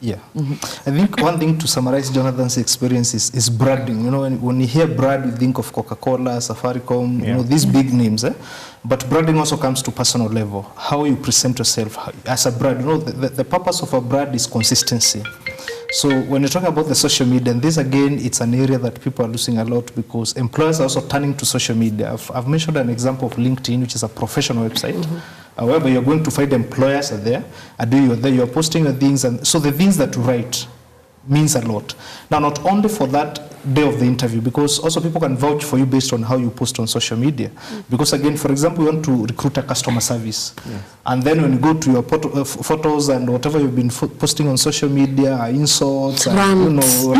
Yeah. I think one thing to summarize Jonathan's experience is branding. You know, when you hear brand, you think of Coca-Cola, Safaricom, you know, these big names. But branding also comes to personal level. How you present yourself as a brand. You know, the purpose of a brand is consistency. So when you're talking about the social media, and this again, it's an area that people are losing a lot because employers are also turning to social media. I've mentioned an example of LinkedIn, which is a professional website. However, you're going to find employers are there, you're posting your things, and so the things that you write means a lot. Now, not only for that day of the interview, because also people can vouch for you based on how you post on social media. Because again, for example, you want to recruit a customer service. And then when you go to your photos and whatever you've been posting on social media, insults, and, you know,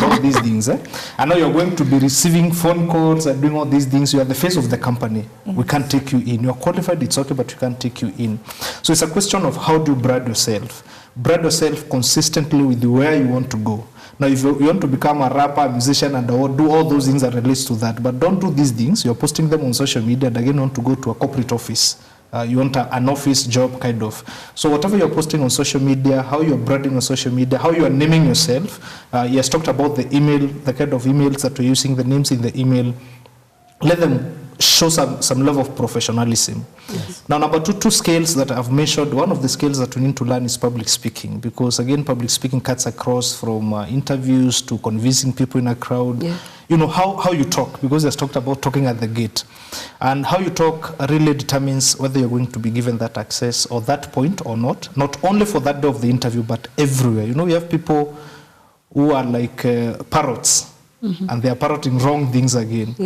all these things. And now you're going to be receiving phone calls and doing all these things. You are the face of the company. We can't take you in. You're qualified, it's okay, but we can't take you in. So it's a question of how do you brand yourself. Brand yourself consistently with where you want to go. Now, if you want to become a rapper, musician, and do all those things that relates to that, but don't do these things. You're posting them on social media, and again, you want to go to a corporate office. You want an office job, kind of. So whatever you're posting on social media, how you're branding on social media, how you are naming yourself. He has talked about the email, the kind of emails that we're using, the names in the email. Let them show some level of professionalism. Now, number two skills that I've mentioned, one of the skills that we need to learn is public speaking, because again, public speaking cuts across from interviews to convincing people in a crowd. You know, how you talk, because there's talked about talking at the gate. And how you talk really determines whether you're going to be given that access or that point or not only for that day of the interview, but everywhere. You know, we have people who are like parrots. And they are parroting wrong things again.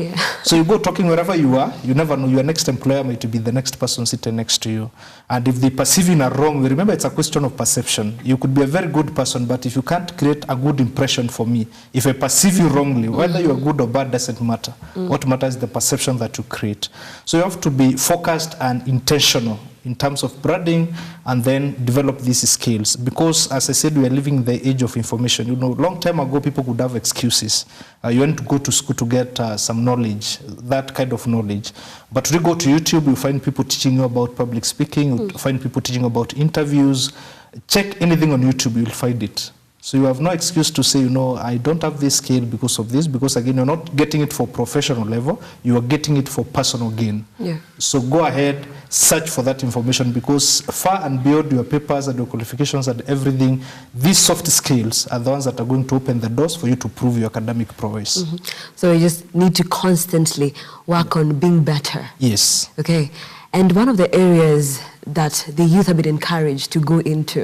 So you go talking wherever you are, you never know, your next employer might be the next person sitting next to you. And if they perceive you in a wrong way, remember it's a question of perception. You could be a very good person, but if you can't create a good impression for me, if I perceive you wrongly, whether you're good or bad doesn't matter. What matters is the perception that you create. So you have to be focused and intentional in terms of branding, and then develop these skills. Because, as I said, we are living in the age of information. You know, long time ago, people could have excuses. You went to go to school to get some knowledge, that kind of knowledge. But when you go to YouTube, you find people teaching you about public speaking, you find people teaching about interviews. Check anything on YouTube, you'll find it. So you have no excuse to say, you know, I don't have this skill because of this, because again, you're not getting it for professional level, you are getting it for personal gain. So go ahead, search for that information, because far and beyond your papers and your qualifications and everything, these soft skills are the ones that are going to open the doors for you to prove your academic prowess. So you just need to constantly work on being better. Yes. Okay. And one of the areas that the youth have been encouraged to go into